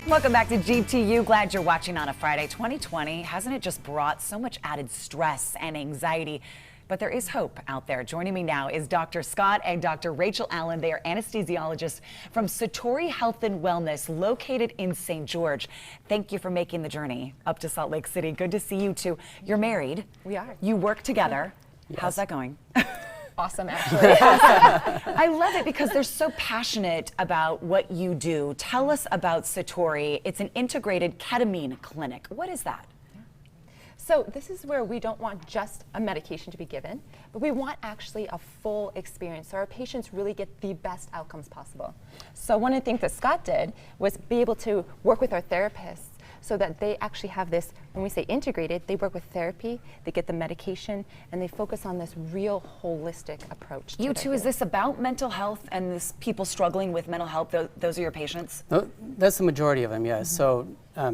Welcome back to GTU. Glad you're watching on a Friday. 2020, hasn't it just brought so much added stress and anxiety? But there is hope out there. Joining me now is Dr. Scott and Dr. Rachel Allen. They are anesthesiologists from Satori Health and Wellness, located in St. George. Thank you for making the journey up to Salt Lake City. Good to see you two. You're married. We are. You work together. Yes. How's that going? Awesome, actually. I love it because they're so passionate about what you do. Tell us about Satori. It's an integrated ketamine clinic. What is that? So this is where we don't want just a medication to be given, but we want actually a full experience so our patients really get the best outcomes possible. So one of the things that Scott did was be able to work with our therapists so that they actually have this, when we say integrated, they work with therapy, they get the medication, and they focus on this real holistic approach. You two, is this about mental health and this people struggling with mental health? Those are your patients? That's the majority of them, yes. So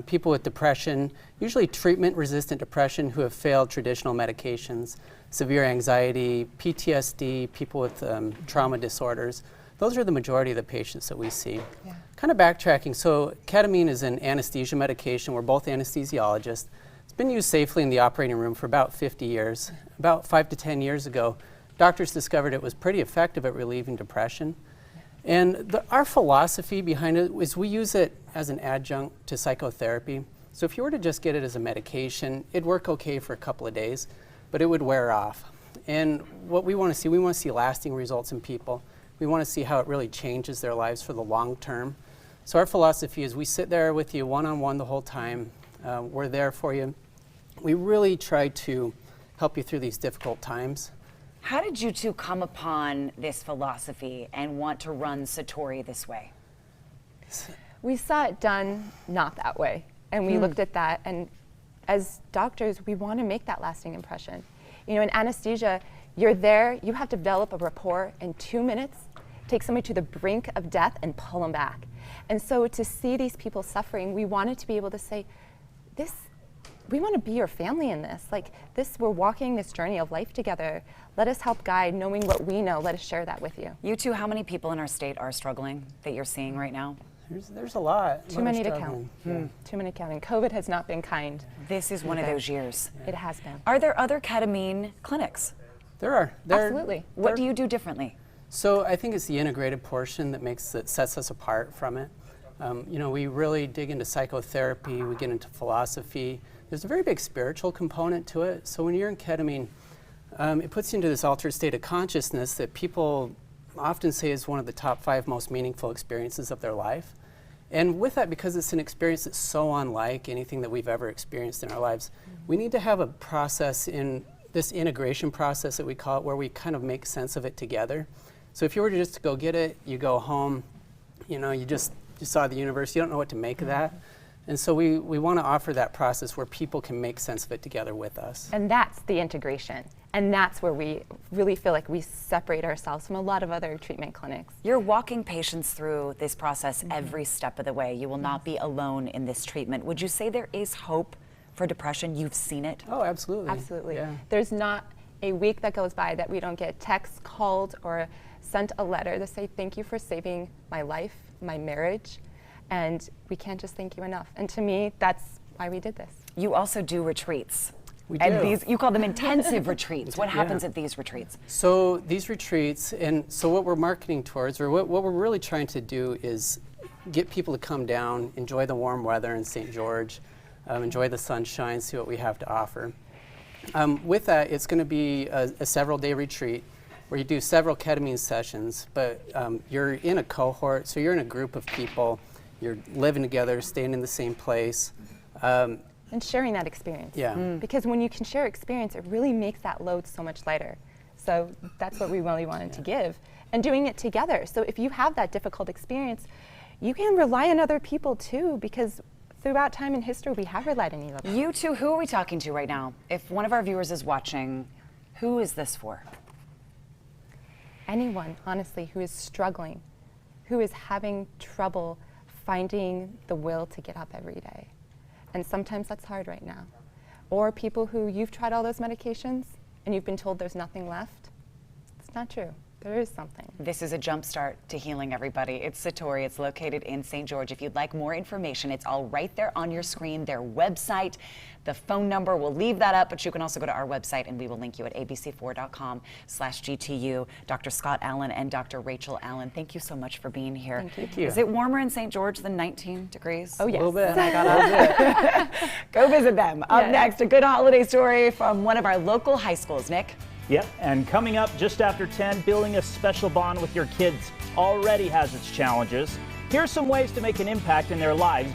people with depression, usually treatment-resistant depression who have failed traditional medications, severe anxiety, PTSD, people with trauma disorders. Those are the majority of the patients that we see. Yeah. Kind of backtracking, so ketamine is an anesthesia medication. We're both anesthesiologists. It's been used safely in the operating room for about 50 years. About 5 to 10 years ago, doctors discovered it was pretty effective at relieving depression. And our philosophy behind it is we use it as an adjunct to psychotherapy. So if you were to just get it as a medication, it'd work okay for a couple of days, but it would wear off. And what we want to see lasting results in people. We want to see how it really changes their lives for the long term. So our philosophy is we sit there with you one-on-one the whole time. We're there for you. We really try to help you through these difficult times. How did you two come upon this philosophy and want to run Satori this way? We saw it done not that way, and we looked at that, and as doctors, we want to make that lasting impression. You know, in anesthesia, you're there, you have to develop a rapport in 2 minutes, take somebody to the brink of death and pull them back. And so to see these people suffering, we wanted to be able to say, we want to be your family in this. Like this, we're walking this journey of life together. Let us help guide, knowing what we know, let us share that with you. You two, how many people in our state are struggling that you're seeing right now? There's a lot. Too many to count. Too many to count. And COVID has not been kind. This is one of those years. It has been. Are there other ketamine clinics? There are. Absolutely. What do you do differently? So I think it's the integrated portion that sets us apart from it. You know, we really dig into psychotherapy, we get into philosophy. There's a very big spiritual component to it. So when you're in ketamine, it puts you into this altered state of consciousness that people often say is one of the top 5 most meaningful experiences of their life. And with that, because it's an experience that's so unlike anything that we've ever experienced in our lives, we need to have a process in this integration process that we call it, where we kind of make sense of it together. So if you were to just go get it, you go home, you know, you saw the universe, you don't know what to make of that. And so we want to offer that process where people can make sense of it together with us. And that's the integration. And that's where we really feel like we separate ourselves from a lot of other treatment clinics. You're walking patients through this process every step of the way. You will not be alone in this treatment. Would you say there is hope for depression? You've seen it? Oh, absolutely. Absolutely. Yeah. There's not a week that goes by that we don't get texts, called, or sent a letter to say, thank you for saving my life, my marriage, and we can't just thank you enough. And to me, that's why we did this. You also do retreats. We and do. These, you call them intensive retreats. What happens at these retreats? So these retreats, and so what we're marketing towards, or what we're really trying to do is get people to come down, enjoy the warm weather in St. George, enjoy the sunshine, see what we have to offer. With that, it's going to be a several-day retreat where you do several ketamine sessions, but you're in a cohort, so you're in a group of people, you're living together, staying in the same place. And sharing that experience. Yeah. Because when you can share experience, it really makes that load so much lighter. So that's what we really wanted to give. And doing it together. So if you have that difficult experience, you can rely on other people too, because throughout time in history, we have relied on each other. You two, who are we talking to right now? If one of our viewers is watching, who is this for? Anyone, honestly, who is struggling, who is having trouble finding the will to get up every day. And sometimes that's hard right now. Or people who you've tried all those medications and you've been told there's nothing left. It's not true. There is something. This is a jumpstart to healing, everybody. It's Satori. It's located in St. George. If you'd like more information, it's all right there on your screen. Their website, the phone number, we'll leave that up, but you can also go to our website and we will link you at abc4.com/GTU. Dr. Scott Allen and Dr. Rachel Allen, thank you so much for being here. Thank you. Is it warmer in St. George than 19 degrees? Oh, yes. A little bit. When I got up. Go visit them. Up Yes. next, a good holiday story from one of our local high schools. Nick? Yep, and coming up just after 10, building a special bond with your kids already has its challenges. Here's some ways to make an impact in their lives.